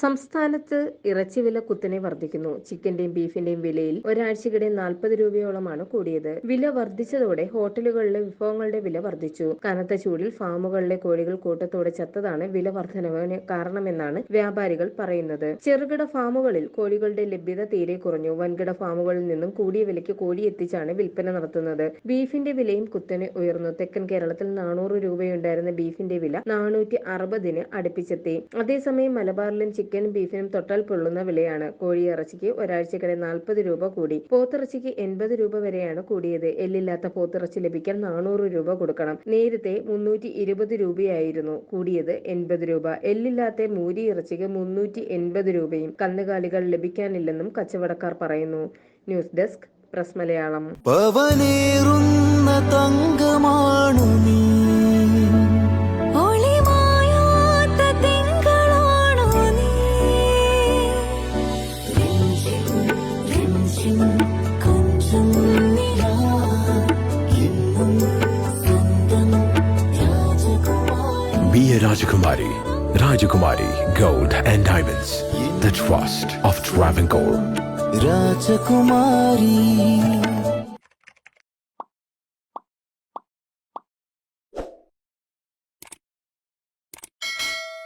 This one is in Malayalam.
സംസ്ഥാനത്ത് ഇറച്ചിവില കുത്തനെ വർദ്ധിക്കുന്നു. ചിക്കന്റെയും ബീഫിന്റെയും വിലയിൽ ഒരാഴ്ചക്കിടെ 40 രൂപയോളമാണ് കൂടിയത്. വില വർദ്ധിച്ചതോടെ ഹോട്ടലുകളിലെ വിഭവങ്ങളുടെ വില വർദ്ധിച്ചു. കനത്ത ചൂടിൽ ഫാമുകളിലെ കോഴികൾ കൂട്ടത്തോടെ ചത്തതാണ് വില വർധനവിന് കാരണമെന്നാണ് വ്യാപാരികൾ പറയുന്നത്. ചെറുകിട ഫാമുകളിൽ കോഴികളുടെ ലഭ്യത തീരെ കുറഞ്ഞു. വൻകിട ഫാമുകളിൽ നിന്നും കൂടിയ വിലയ്ക്ക് കോഴി എത്തിച്ചാണ് വിൽപ്പന നടത്തുന്നത്. ബീഫിന്റെ വിലയും കുത്തനെ ഉയർന്നു. തെക്കൻ കേരളത്തിൽ 400 രൂപയുണ്ടായിരുന്ന ബീഫിന്റെ വില 460-ന് അടുപ്പിച്ചെത്തി. അതേസമയം മലബാറിലും ചിക്കനും ബീഫിനും തൊട്ടാൽ പൊള്ളുന്ന വിലയാണ്. കോഴിയിറച്ചിക്ക് ഒരാഴ്ചക്കിടെ 40 രൂപ കൂടി. പോത്തിറച്ചിക്ക് 80 രൂപ വരെയാണ് കൂടിയത്. എല്ലില്ലാത്ത പോത്തിറച്ചി ലഭിക്കാൻ 400 രൂപ കൊടുക്കണം. നേരത്തെ 320 രൂപയായിരുന്നു. കൂടിയത് 80 രൂപ. എല്ലില്ലാത്ത മൂരി ഇറച്ചിക്ക് 380 രൂപയും. കന്നുകാലികൾ ലഭിക്കാനില്ലെന്നും കച്ചവടക്കാർ പറയുന്നു. News desk press Malayalam. Be a Rajakumari. Rajakumari Gold and Diamonds. The trust of Travancore. Rajakumari.